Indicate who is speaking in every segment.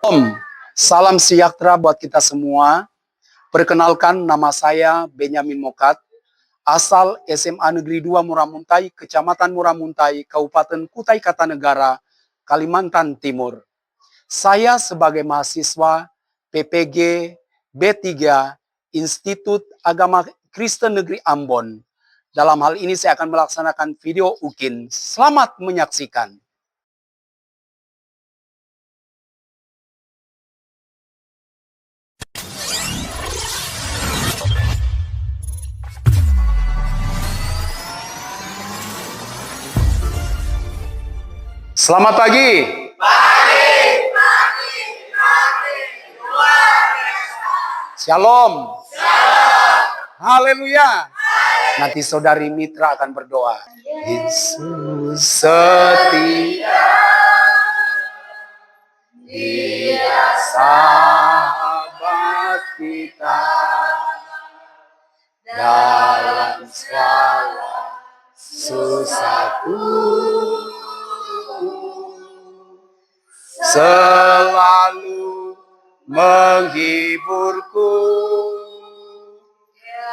Speaker 1: Om, salam sejahtera buat kita semua. Perkenalkan, nama saya Benyamin Mokat, asal SMA Negeri 2 Muramuntai, Kecamatan Muramuntai, Kabupaten Kutai Kartanegara, Kalimantan Timur. Saya sebagai mahasiswa PPG B3 Institut Agama Kristen Negeri Ambon. Dalam hal ini saya akan melaksanakan video UKIN. Selamat menyaksikan. Selamat pagi. Shalom. Haleluya. Nanti saudari Mitra akan berdoa. Yesus setia, Dia sahabat kita dalam segala susahku, selalu menghiburku.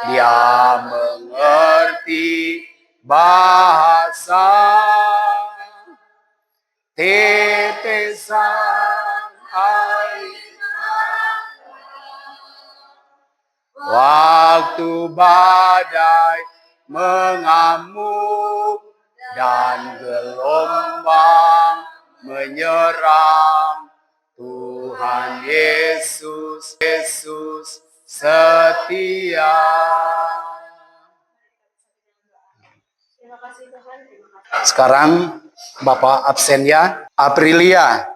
Speaker 1: Dia mengerti bahasa tetesan air waktu badai mengamuk dan gelombang menyerang. Tuhan Yesus, Yesus setia. Sekarang Bapak absen ya. Aprilia,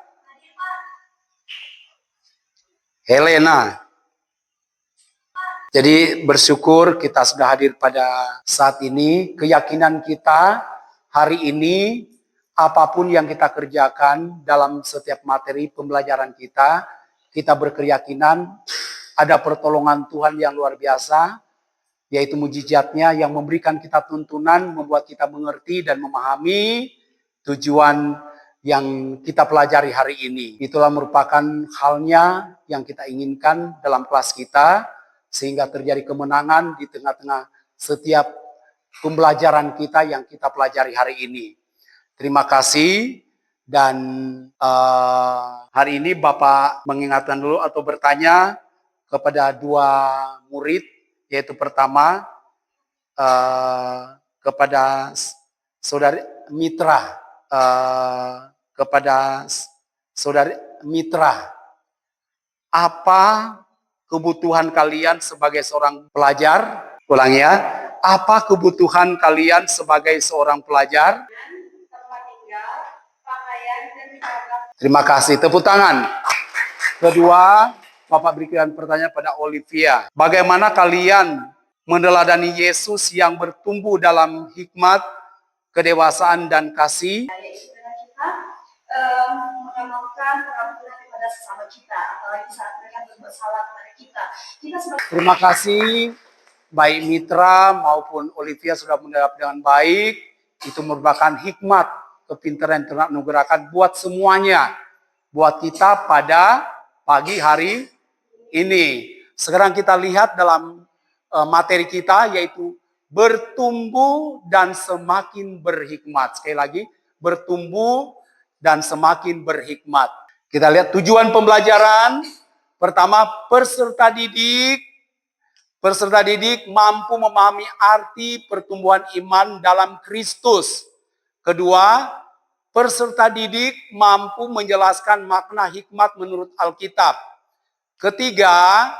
Speaker 1: Helena. Jadi bersyukur kita sudah hadir pada saat ini. Keyakinan kita hari ini, apapun yang kita kerjakan dalam setiap materi pembelajaran kita berkeyakinan ada pertolongan Tuhan yang luar biasa, yaitu mujizatnya yang memberikan kita tuntunan, membuat kita mengerti dan memahami tujuan yang kita pelajari hari ini. Itulah merupakan halnya yang kita inginkan dalam kelas kita, sehingga terjadi kemenangan di tengah-tengah setiap pembelajaran kita yang kita pelajari hari ini. Terima kasih. Dan hari ini Bapak mengingatkan dulu atau bertanya kepada dua murid, yaitu pertama kepada saudari Mitra, apa kebutuhan kalian sebagai seorang pelajar? Ulang ya, apa kebutuhan kalian sebagai seorang pelajar? Terima kasih, tepuk tangan. Kedua, Bapak berikan pertanyaan pada Olivia. Bagaimana kalian meneladani Yesus yang bertumbuh dalam hikmat, kedewasaan, dan kasih?
Speaker 2: Kita mengamalkan pengampunan kepada sesama kita, apalagi saat mereka berbuat salah kepada kita.
Speaker 1: Terima kasih, baik Mitra maupun Olivia sudah menjawab dengan baik. Itu merupakan hikmat, kepintaran yang Tuhan anugerahkan buat semuanya, buat kita pada pagi hari ini. Sekarang kita lihat dalam materi kita, yaitu bertumbuh dan semakin berhikmat. Sekali lagi, bertumbuh dan semakin berhikmat. Kita lihat tujuan pembelajaran. Pertama, peserta didik. Peserta didik mampu memahami arti pertumbuhan iman dalam Kristus. Kedua, peserta didik mampu menjelaskan makna hikmat menurut Alkitab. Ketiga,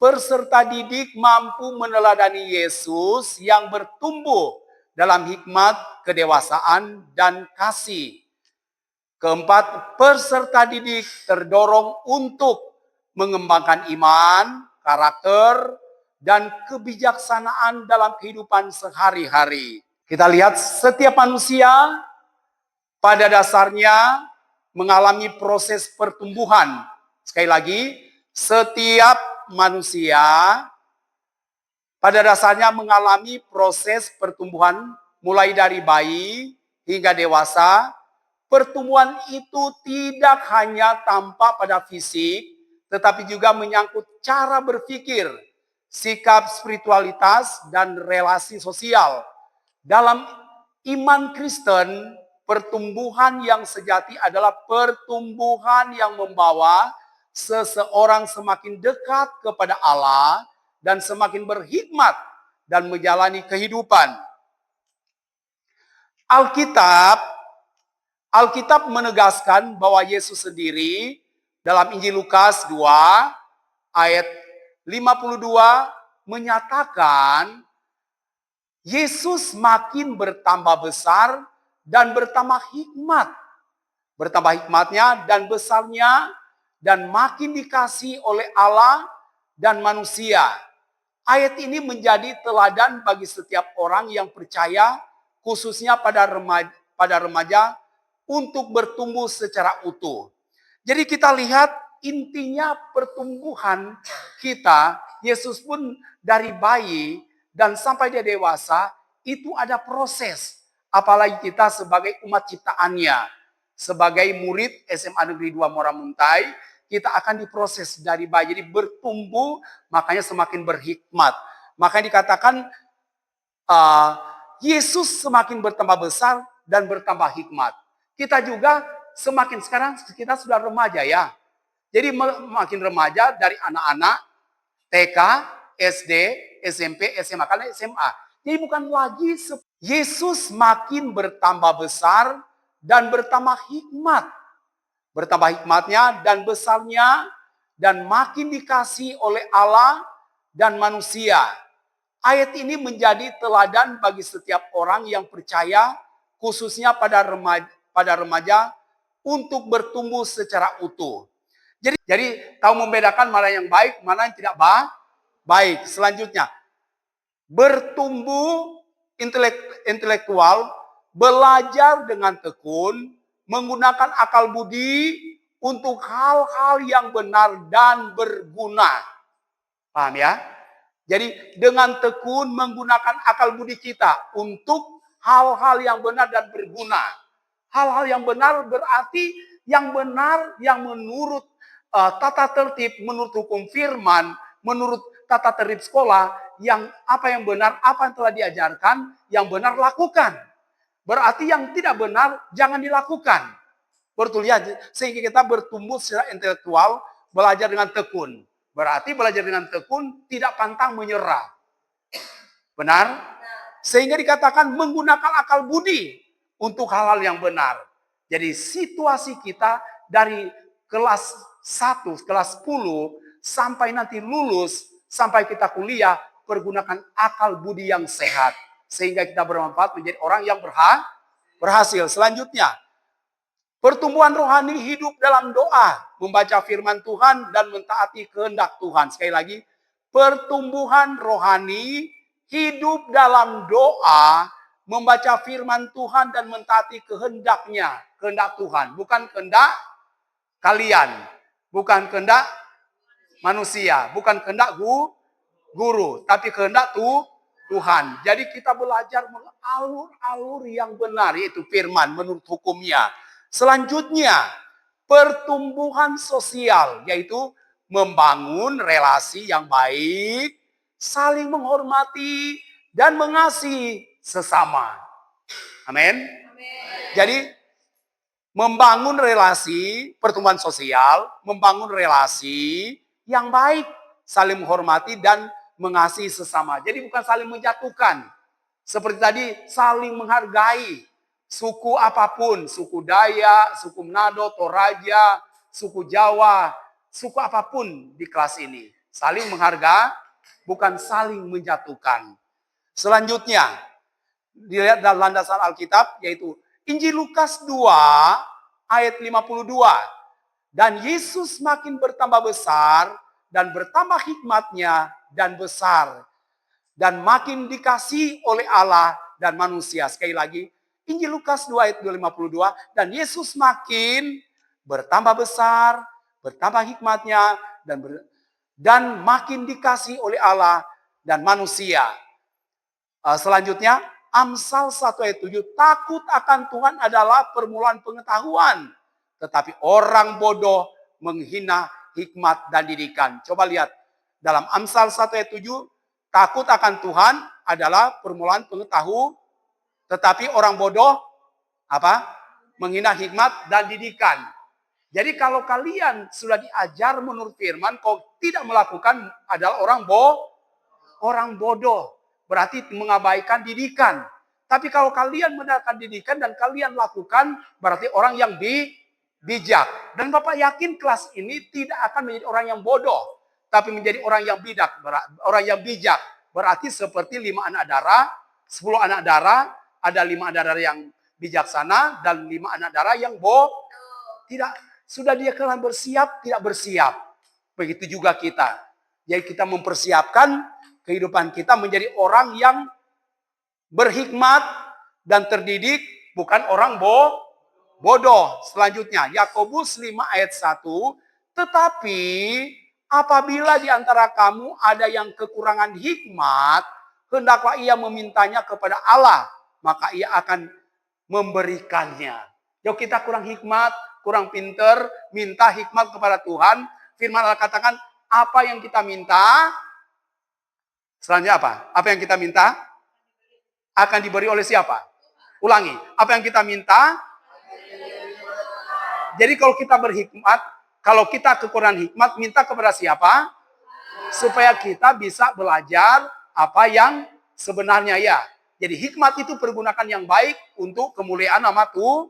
Speaker 1: peserta didik mampu meneladani Yesus yang bertumbuh dalam hikmat, kedewasaan, dan kasih. Keempat, peserta didik terdorong untuk mengembangkan iman, karakter, dan kebijaksanaan dalam kehidupan sehari-hari. Kita lihat setiap manusia pada dasarnya mengalami proses pertumbuhan. Sekali lagi, setiap manusia pada dasarnya mengalami proses pertumbuhan mulai dari bayi hingga dewasa, pertumbuhan itu tidak hanya tampak pada fisik, tetapi juga menyangkut cara berpikir, sikap spiritualitas, dan relasi sosial. Dalam iman Kristen, pertumbuhan yang sejati adalah pertumbuhan yang membawa seseorang semakin dekat kepada Allah dan semakin berhikmat dan menjalani kehidupan. Alkitab menegaskan bahwa Yesus sendiri dalam Injil Lukas 2 ayat 52 menyatakan Yesus makin bertambah besar dan bertambah hikmat. Bertambah hikmatnya dan besarnya dan makin dikasihi oleh Allah dan manusia. Ayat ini menjadi teladan bagi setiap orang yang percaya, khususnya pada remaja untuk bertumbuh secara utuh. Jadi kita lihat intinya pertumbuhan kita, Yesus pun dari bayi dan sampai dia dewasa, itu ada proses. Apalagi kita sebagai umat ciptaannya, sebagai murid SMA Negeri 2 Muara Muntai, kita akan diproses dari bayi. Jadi bertumbuh, makanya semakin berhikmat. Makanya dikatakan Yesus semakin bertambah besar dan bertambah hikmat. Kita juga semakin sekarang kita sudah remaja ya. Jadi makin remaja dari anak-anak TK, SD, SMP, SMA, karena SMA. Jadi bukan lagi Yesus makin bertambah besar dan bertambah hikmat. Bertambah hikmatnya dan besarnya dan makin dikasihi oleh Allah dan manusia. Ayat ini menjadi teladan bagi setiap orang yang percaya, khususnya pada remaja untuk bertumbuh secara utuh. Jadi tahu membedakan mana yang baik, mana yang tidak baik. Selanjutnya, bertumbuh intelektual, belajar dengan tekun, menggunakan akal budi untuk hal-hal yang benar dan berguna. Paham ya? Jadi dengan tekun menggunakan akal budi kita untuk hal-hal yang benar dan berguna. Hal-hal yang benar berarti yang benar yang menurut tata tertib, menurut hukum firman, menurut tata tertib sekolah, yang apa yang benar, apa yang telah diajarkan, yang benar lakukan. Berarti yang tidak benar jangan dilakukan. Betul ya, sehingga kita bertumbuh secara intelektual, belajar dengan tekun. Berarti belajar dengan tekun tidak pantang menyerah. Benar? Sehingga dikatakan menggunakan akal budi untuk hal-hal yang benar. Jadi situasi kita dari kelas 1, kelas 10, sampai nanti lulus, sampai kita kuliah, pergunakan akal budi yang sehat. Sehingga kita bermanfaat menjadi orang yang berhasil. Selanjutnya, pertumbuhan rohani hidup dalam doa, membaca firman Tuhan dan mentaati kehendak Tuhan. Sekali lagi, pertumbuhan rohani hidup dalam doa, membaca firman Tuhan dan mentaati kehendaknya, kehendak Tuhan, bukan kehendak kalian, bukan kehendak manusia, bukan kehendak guru, tapi kehendak Tuhan. Jadi kita belajar alur-alur yang benar, yaitu firman menurut hukumnya. Selanjutnya, pertumbuhan sosial, yaitu membangun relasi yang baik, saling menghormati, dan mengasihi sesama. Amin. Jadi, membangun relasi, pertumbuhan sosial, membangun relasi yang baik, saling menghormati dan mengasihi sesama. Jadi bukan saling menjatuhkan. Seperti tadi, saling menghargai. Suku apapun, suku Dayak, suku Manado, Toraja, suku Jawa, suku apapun di kelas ini. Saling menghargai, bukan saling menjatuhkan. Selanjutnya, dilihat dalam landasan Alkitab, yaitu Injil Lukas 2 ayat 52. Dan Yesus makin bertambah besar dan bertambah hikmatnya dan besar. Dan makin dikasihi oleh Allah dan manusia. Sekali lagi, Injil Lukas 2 ayat 52. Dan Yesus makin bertambah besar, bertambah hikmatnya, dan makin dikasihi oleh Allah dan manusia. Selanjutnya, Amsal 1 ayat 7, takut akan Tuhan adalah permulaan pengetahuan. Tetapi orang bodoh menghina hikmat dan didikan. Coba lihat dalam Amsal 1 ayat 7, takut akan Tuhan adalah permulaan pengetahuan, tetapi orang bodoh apa? Menghina hikmat dan didikan. Jadi kalau kalian sudah diajar menurut firman, kau tidak melakukan adalah orang bodoh. Berarti mengabaikan didikan. Tapi kalau kalian mendapatkan didikan dan kalian lakukan, berarti orang yang bijak. Dan Bapak yakin kelas ini tidak akan menjadi orang yang bodoh, tapi menjadi orang yang bijak. Berarti seperti 5 anak darah, 10 anak darah, ada 5 anak darah yang bijaksana dan 5 anak darah yang tidak. Sudah dia kalian bersiap, tidak bersiap. Begitu juga kita. Jadi kita mempersiapkan kehidupan kita menjadi orang yang berhikmat dan terdidik, bukan orang bodoh. Selanjutnya, Yakobus 5 ayat 1, tetapi apabila di antara kamu ada yang kekurangan hikmat, hendaklah ia memintanya kepada Allah, maka ia akan memberikannya. Yuk kita kurang hikmat, kurang pinter, minta hikmat kepada Tuhan. Firman Allah katakan, apa yang kita minta, selanjutnya apa? Apa yang kita minta? Akan diberi oleh siapa? Ulangi, apa yang kita minta? Jadi kalau kita berhikmat, kalau kita kekurangan hikmat, minta kepada siapa? Supaya kita bisa belajar apa yang sebenarnya ya. Jadi hikmat itu pergunakan yang baik untuk kemuliaan nama Tuhan.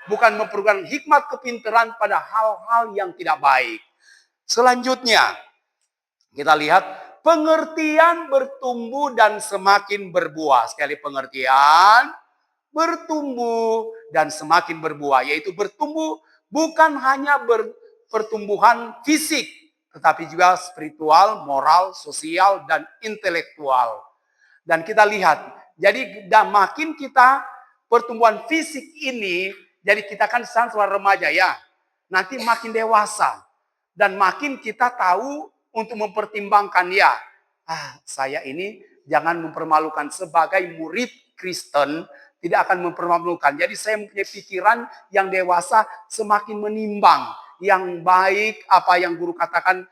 Speaker 1: Bukan mempergunakan hikmat kepintaran pada hal-hal yang tidak baik. Selanjutnya, kita lihat pengertian bertumbuh dan semakin berbuah. Sekali pengertian, bertumbuh dan semakin berbuah. Yaitu bertumbuh bukan hanya pertumbuhan fisik, tetapi juga spiritual, moral, sosial, dan intelektual. Dan kita lihat, jadi makin kita pertumbuhan fisik ini, jadi kita kan seorang remaja ya, nanti makin dewasa. Dan makin kita tahu untuk mempertimbangkan ya, saya ini jangan mempermalukan sebagai murid Kristen, tidak akan mempermalukan. Jadi saya mempunyai pikiran yang dewasa semakin menimbang. Yang baik, apa yang guru katakan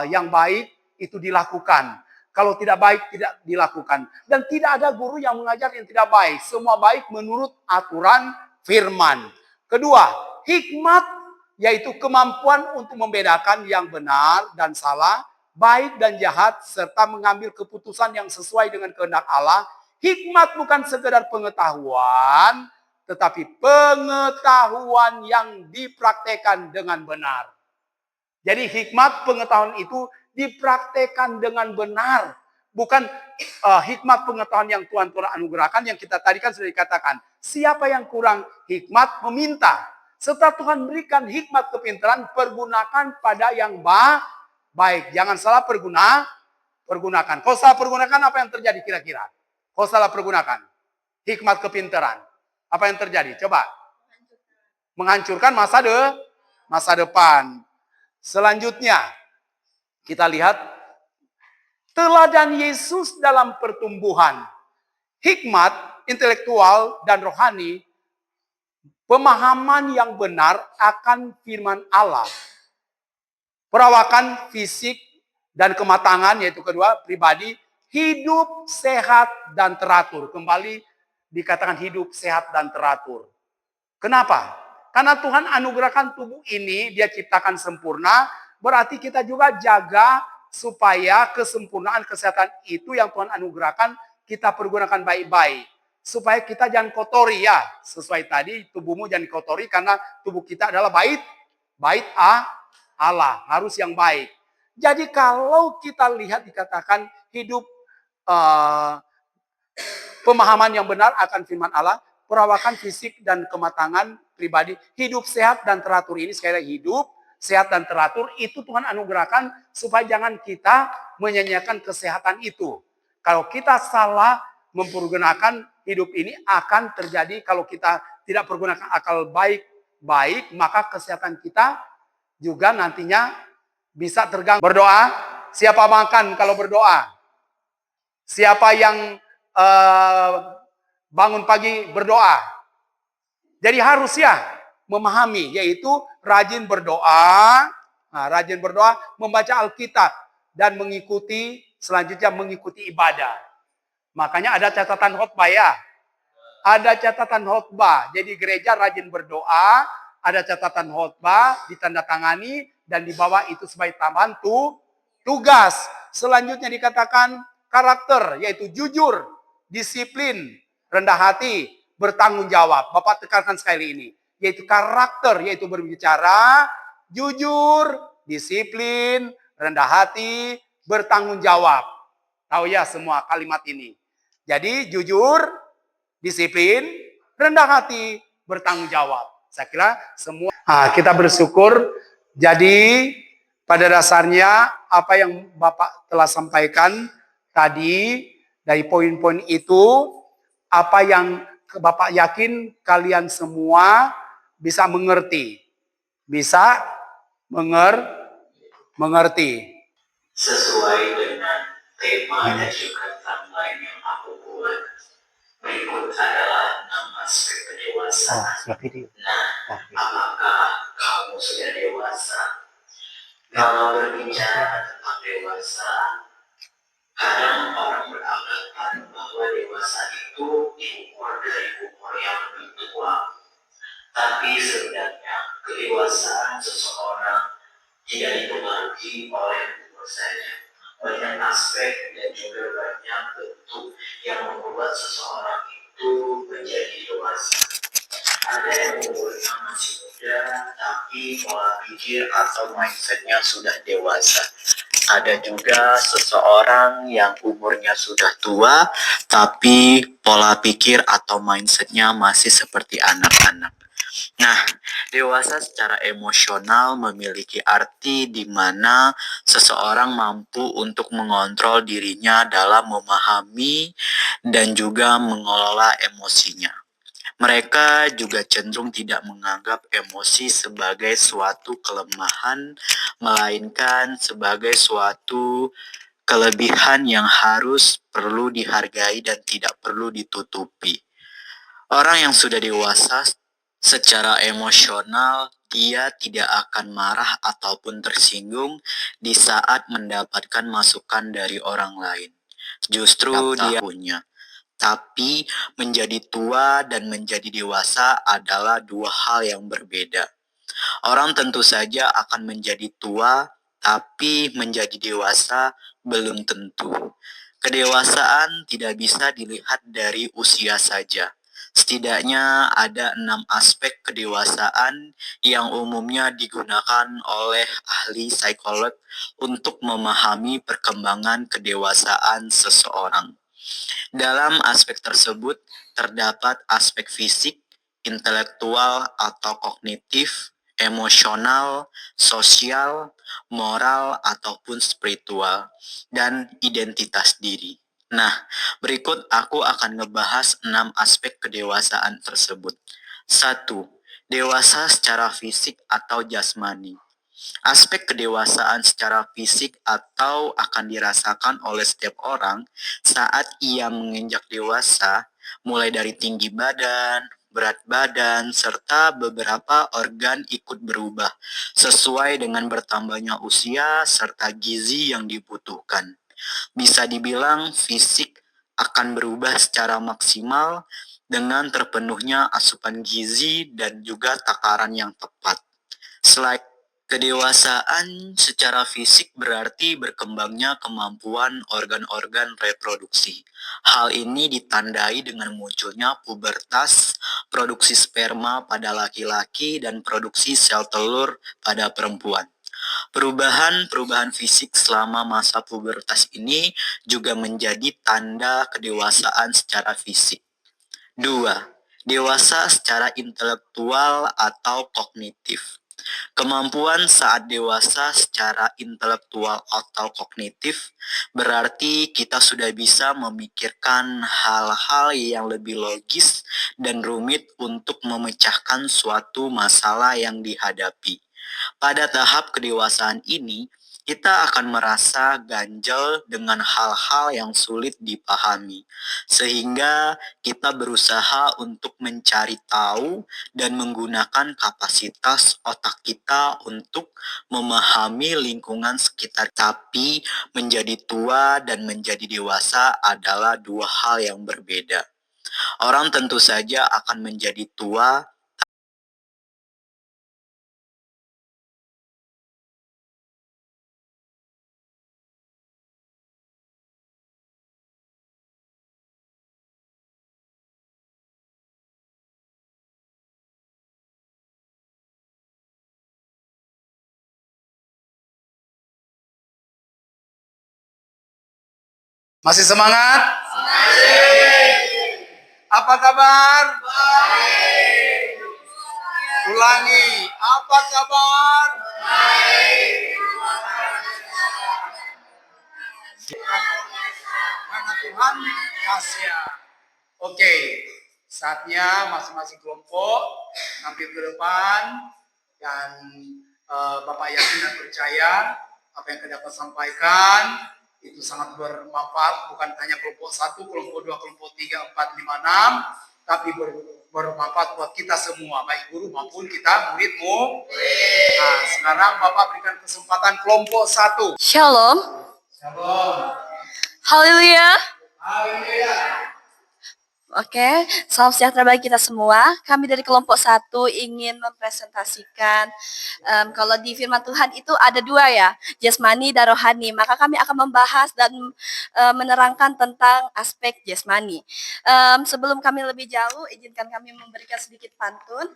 Speaker 1: yang baik itu dilakukan. Kalau tidak baik, tidak dilakukan. Dan tidak ada guru yang mengajar yang tidak baik. Semua baik menurut aturan firman. Kedua, hikmat yaitu kemampuan untuk membedakan yang benar dan salah, baik dan jahat, serta mengambil keputusan yang sesuai dengan kehendak Allah. Hikmat bukan sekedar pengetahuan, tetapi pengetahuan yang dipraktekkan dengan benar. Jadi hikmat pengetahuan itu dipraktekkan dengan benar. Bukan hikmat pengetahuan yang Tuhan anugerahkan, yang kita tadi kan sudah dikatakan. Siapa yang kurang hikmat meminta. Setelah Tuhan berikan hikmat kepintaran, pergunakan pada yang baik. Jangan salah pergunakan. Kalau salah pergunakan, apa yang terjadi kira-kira? Kalau salah pergunakan hikmat kepintaran, apa yang terjadi? Coba. Menghancurkan masa depan. Selanjutnya, kita lihat teladan Yesus dalam pertumbuhan. Hikmat, intelektual, dan rohani. Pemahaman yang benar akan firman Allah. Perawakan fisik dan kematangan, yaitu kedua, pribadi. Hidup sehat dan teratur. Kembali dikatakan hidup sehat dan teratur. Kenapa? Karena Tuhan anugerahkan tubuh ini, dia ciptakan sempurna. Berarti kita juga jaga supaya kesempurnaan kesehatan itu yang Tuhan anugerahkan, kita pergunakan baik-baik. Supaya kita jangan kotori ya. Sesuai tadi, tubuhmu jangan kotori karena tubuh kita adalah bait Allah. Harus yang baik. Jadi kalau kita lihat dikatakan hidup pemahaman yang benar akan firman Allah, perawakan fisik dan kematangan pribadi, hidup sehat dan teratur ini sekali lagi hidup sehat dan teratur itu Tuhan anugerahkan supaya jangan kita menyanyiakan kesehatan itu. Kalau kita salah mempergunakan hidup ini akan terjadi kalau kita tidak pergunakan akal baik, maka kesehatan kita juga nantinya bisa terganggu. Berdoa, siapa makan kalau berdoa? Siapa yang bangun pagi berdoa. Jadi harus ya memahami, yaitu rajin berdoa, membaca Alkitab, dan selanjutnya mengikuti ibadah. Makanya ada catatan khotbah ya. Ada catatan khotbah. Jadi gereja rajin berdoa, ada catatan khotbah, ditandatangani, dan dibawa itu sebagai tambahan tugas. Selanjutnya dikatakan karakter, yaitu jujur, disiplin, rendah hati, bertanggung jawab. Bapak tekankan sekali ini. Yaitu karakter, yaitu berbicara, jujur, disiplin, rendah hati, bertanggung jawab. Tahu ya semua kalimat ini. Jadi jujur, disiplin, rendah hati, bertanggung jawab. Saya kira semua kita bersyukur. Jadi pada dasarnya apa yang Bapak telah sampaikan tadi dari poin-poin itu, apa yang Bapak yakin kalian semua bisa mengerti. Bisa mengerti.
Speaker 3: Sesuai dengan tema dan juga timeline yang aku buat. Berikut adalah 6 aspek kedewasaan. Nah, apakah kamu sudah dewasa? Kalau berbicara tentang dewasa, kadang orang beranggapan bahwa dewasa itu diukur dari umur yang lebih tua. Tapi sebenarnya kedewasaan seseorang tidak dipengaruhi oleh umur saja. Banyak aspek dan juga banyak bentuk yang membuat seseorang itu menjadi dewasa. Ada yang umurnya masih muda, tapi pola pikir atau mindsetnya sudah dewasa. Ada juga seseorang yang umurnya sudah tua, tapi pola pikir atau mindsetnya masih seperti anak-anak. Nah, dewasa secara emosional memiliki arti di mana seseorang mampu untuk mengontrol dirinya dalam memahami dan juga mengelola emosinya. Mereka juga cenderung tidak menganggap emosi sebagai suatu kelemahan, melainkan sebagai suatu kelebihan yang perlu dihargai dan tidak perlu ditutupi. Orang yang sudah dewasa secara emosional, dia tidak akan marah ataupun tersinggung di saat mendapatkan masukan dari orang lain. Justru dia punya. Tapi menjadi tua dan menjadi dewasa adalah dua hal yang berbeda. Orang tentu saja akan menjadi tua, tapi menjadi dewasa belum tentu. Kedewasaan tidak bisa dilihat dari usia saja. Setidaknya ada 6 aspek kedewasaan yang umumnya digunakan oleh ahli psikolog untuk memahami perkembangan kedewasaan seseorang. Dalam aspek tersebut terdapat aspek fisik, intelektual atau kognitif, emosional, sosial, moral ataupun spiritual, dan identitas diri. Nah, berikut aku akan ngebahas 6 aspek kedewasaan tersebut. 1. Dewasa secara fisik atau jasmani. Aspek kedewasaan secara fisik atau akan dirasakan oleh setiap orang saat ia menginjak dewasa, mulai dari tinggi badan, berat badan, serta beberapa organ ikut berubah sesuai dengan bertambahnya usia serta gizi yang dibutuhkan. Bisa dibilang fisik akan berubah secara maksimal dengan terpenuhnya asupan gizi dan juga takaran yang tepat. Selain kedewasaan secara fisik berarti berkembangnya kemampuan organ-organ reproduksi. Hal ini ditandai dengan munculnya pubertas, produksi sperma pada laki-laki, dan produksi sel telur pada perempuan. Perubahan fisik selama masa pubertas ini juga menjadi tanda kedewasaan secara fisik. 2. Dewasa secara intelektual atau kognitif. Kemampuan saat dewasa secara intelektual atau kognitif berarti kita sudah bisa memikirkan hal-hal yang lebih logis dan rumit untuk memecahkan suatu masalah yang dihadapi. Pada tahap kedewasaan ini,
Speaker 4: kita akan merasa ganjel dengan hal-hal yang sulit dipahami, sehingga kita berusaha untuk mencari tahu dan menggunakan kapasitas otak kita untuk memahami lingkungan sekitar. Tapi menjadi tua dan menjadi dewasa adalah dua hal yang berbeda. Orang tentu saja akan menjadi tua.
Speaker 1: Masih semangat? Apa kabar? Ulangi, apa kabar? Karena Tuhan dahsyat. Oke, saatnya masing-masing kelompok tampil ke depan dan Bapak yakin dan percaya apa yang dapat sampaikan itu sangat bermanfaat, bukan hanya kelompok 1, kelompok 2, kelompok 3, 4, 5, 6, tapi bermanfaat buat kita semua, baik guru maupun kita muridmu. Nah, sekarang Bapak berikan kesempatan kelompok 1.
Speaker 5: Shalom.
Speaker 1: Shalom.
Speaker 5: Haleluya.
Speaker 1: Haleluya.
Speaker 5: Oke, salam sejahtera bagi kita semua. Kami dari kelompok 1 ingin mempresentasikan kalau di firman Tuhan itu ada dua ya, jasmani dan rohani. Maka kami akan membahas dan menerangkan tentang aspek jasmani. Sebelum kami lebih jauh, izinkan kami memberikan sedikit pantun.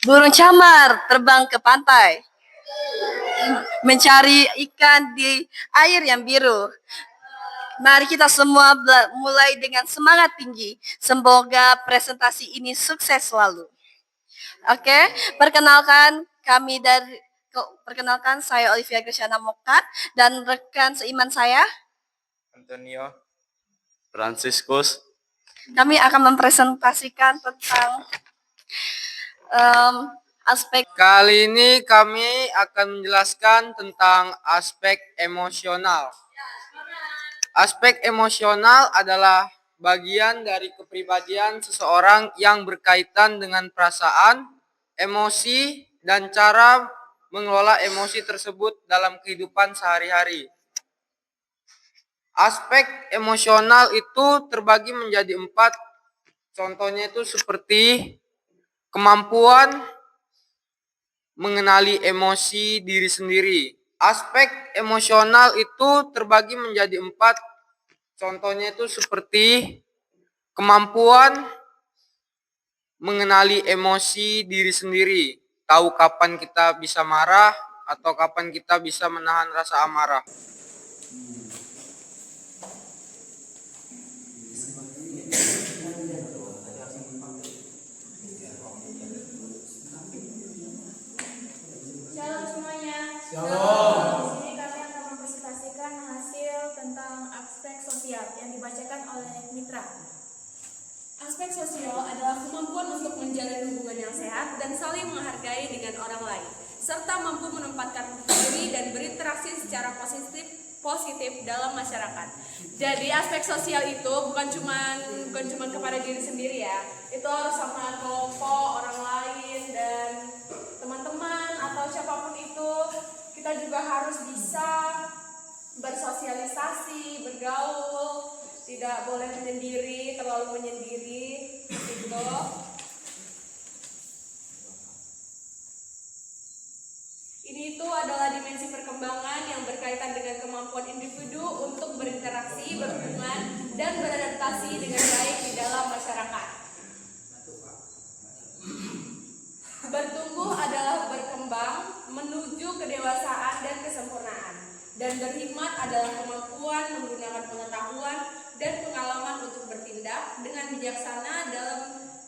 Speaker 5: Burung camar terbang ke pantai, mencari ikan di air yang biru. Mari kita semua mulai dengan semangat tinggi. Semoga presentasi ini sukses selalu. Oke, perkenalkan saya Olivia Graciana Mokat dan rekan seiman saya
Speaker 6: Antonio Franciscus.
Speaker 5: Kami akan mempresentasikan tentang aspek.
Speaker 6: Kali ini kami akan menjelaskan tentang aspek emosional. Aspek emosional adalah bagian dari kepribadian seseorang yang berkaitan dengan perasaan, emosi, dan cara mengelola emosi tersebut dalam kehidupan sehari-hari. Aspek emosional itu terbagi menjadi 4. Contohnya itu seperti kemampuan mengenali emosi diri sendiri. Aspek emosional itu terbagi menjadi 4. Contohnya itu seperti kemampuan mengenali emosi diri sendiri. Tahu kapan kita bisa marah atau kapan kita bisa menahan rasa amarah.
Speaker 7: Shalom semuanya.
Speaker 1: Shalom.
Speaker 7: Di sini kami akan mempresentasikan hasil tentang aspek sosial yang dibacakan oleh Mitra. Aspek sosial adalah kemampuan untuk menjalin hubungan yang sehat dan saling menghargai dengan orang lain, serta mampu menempatkan diri dan berinteraksi secara positif dalam masyarakat. Jadi aspek sosial itu bukan cuma kepada diri sendiri ya, itu harus sama kelompok, orang lain, dan teman-teman atau siapapun itu. Kita juga harus bisa bersosialisasi, bergaul, tidak boleh menyendiri, terlalu menyendiri gitu. Ini itu adalah dimensi perkembangan yang berkaitan dengan kemampuan individu untuk berinteraksi, berhubungan, dan beradaptasi dengan baik di dalam masyarakat. Bertumbuh adalah berkembang menuju kedewasaan dan kesempurnaan. Dan berhikmat adalah kemampuan menggunakan pengetahuan dan pengalaman untuk bertindak dengan bijaksana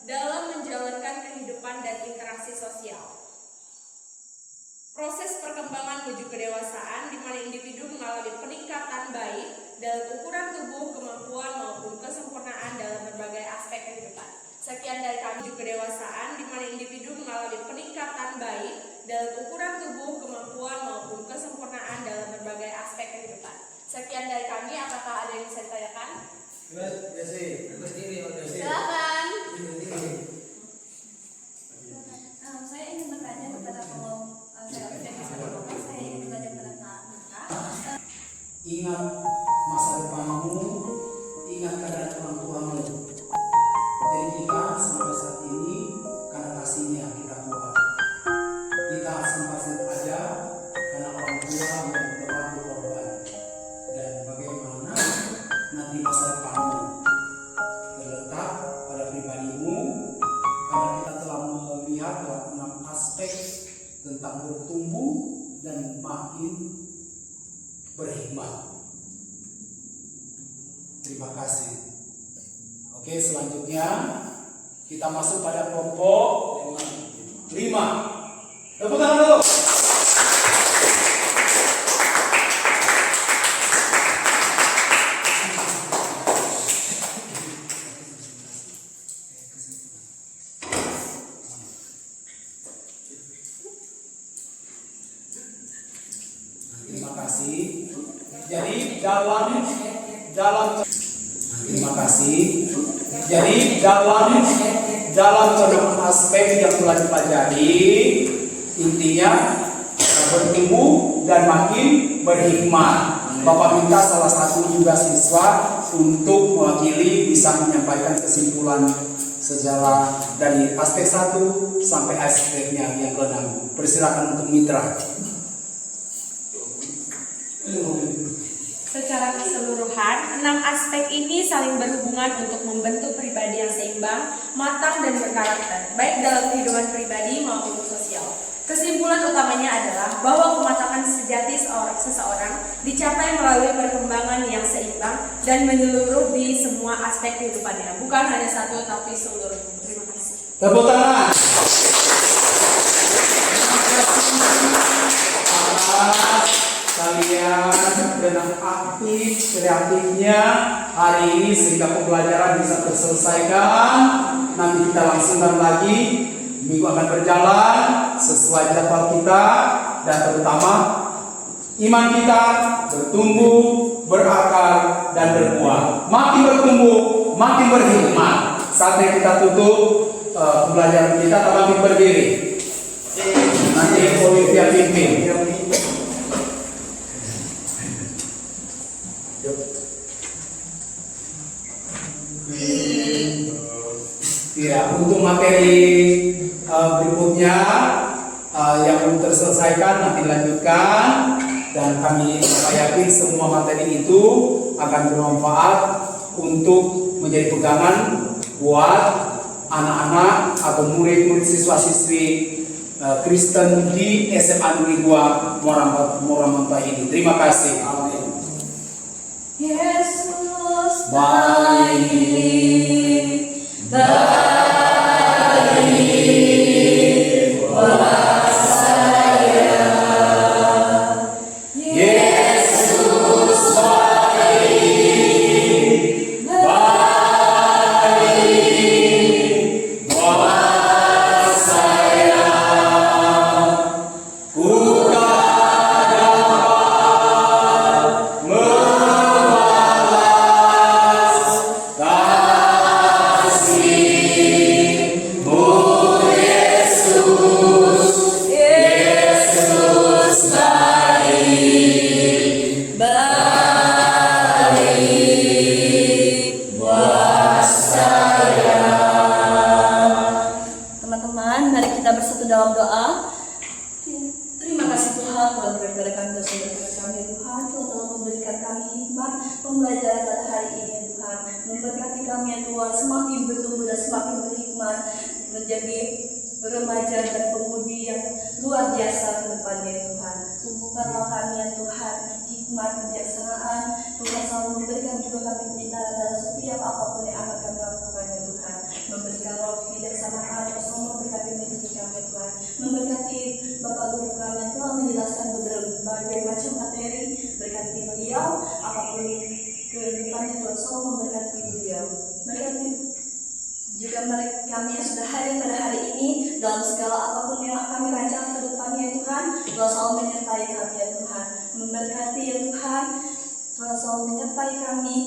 Speaker 7: dalam menjalankan kehidupan dan interaksi sosial. Proses perkembangan menuju kedewasaan di mana individu mengalami peningkatan baik dalam ukuran tubuh, kemampuan maupun kesempurnaan dalam berbagai aspek kehidupan. Sekian dari kami. Menuju kedewasaan di mana individu mengalami peningkatan baik
Speaker 5: Silakan. Saya ingin bertanya kepada saya ingin bertanya kepada Kak Mika.
Speaker 1: Ingat masa depanmu, ingat keadaan orang tuamu. Jadi kita sampai saat ini karena kasihnya kita kuat. Kita sempat ada karena orang tua yang telah berkorban. Dan bagaimana nanti masa depanmu terletak pada pribadimu, karena kita telah melihat dalam 6 aspek tentang bertumbuh dan makin berhikmat. Terima kasih. Oke, selanjutnya kita masuk pada kelompok 5. Tepuk tangan dulu. Terima kasih. Jadi dalam terima kasih. Jadi dalam enam aspek yang telah dipelajari, intinya bertumbuh dan makin berhikmat. Bapak minta salah satu juga siswa untuk mewakili bisa menyampaikan kesimpulan sejarah dari aspek 1 sampai aspeknya yang ke-6. Persilakan untuk mitra.
Speaker 7: Secara keseluruhan, 6 aspek ini saling berhubungan untuk membentuk pribadi yang seimbang, matang, dan berkarakter, baik dalam kehidupan pribadi maupun sosial. Kesimpulan utamanya adalah bahwa kematangan sejati seseorang dicapai melalui perkembangan yang seimbang dan menyeluruh di semua aspek kehidupannya, bukan hanya satu tapi seluruhnya. Terima kasih.
Speaker 1: Tepuk tangan. Kalian dengan aktif kreatifnya hari ini sehingga pembelajaran bisa terselesaikan. Nanti kita langsungkan lagi, minggu akan berjalan sesuai jadwal kita, dan terutama iman kita bertumbuh, berakar, dan berbuah. Makin bertumbuh, makin berhikmat. Saatnya kita tutup pembelajaran kita, kami berdiri. Nanti Olivia pimpin. Ya, untuk materi berikutnya yang belum terselesaikan nanti lanjutkan, dan kami yakin semua materi itu akan bermanfaat untuk menjadi pegangan buat anak-anak atau murid-murid siswa-siswi Kristen di SMA Negeri 2 Moramanta ini. Terima kasih. Amin.
Speaker 5: Yesus
Speaker 1: Baik.
Speaker 5: dalam doa. Terima kasih Tuhan telah memberikan kami dosa-dosa kami Tuhan. Tuhan telah memberikan kami hikmat pembelajaran pada hari ini Tuhan. Memberkati kami ya Tuhan, semakin bertumbuh dan semakin berhikmat menjadi remaja dan pemudi yang luar biasa ke depannya Tuhan. Tumbuhkanlah kami ya Tuhan hikmat kebijaksanaan. Tuhan selalu memberikan juga kami pintaran dalam setiap apapun yang akan kami lakukan ya Tuhan. Memberikan roh kebijaksanaan, selalu memberkati mendidik kami Tuhan. Memberkati Bapak Guru kami yang telah menjelaskan berbagai macam materi. Berkati beliau, apapun ke depannya Tuhan selalu memberkati beliau. Berkati juga kami yang sudah hadir pada hari ini dalam segala apapun yang kami rancang ke depannya Tuhan. Tuhan selalu menyertai kami ya Tuhan. Memberkati ya Tuhan. Tuhan selalu menyertai kami.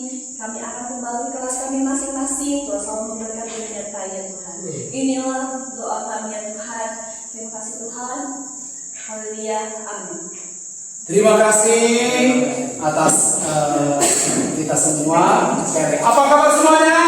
Speaker 5: Kami akan kembali ke kelas kami masing-masing. Tuhan selalu memberkati dan menyertai ya Tuhan. Inilah doa kami ya Tuhan. Terima kasih Tuhan. Haleluya. Amin.
Speaker 1: Terima kasih atas kita semua. Apa kabar semuanya?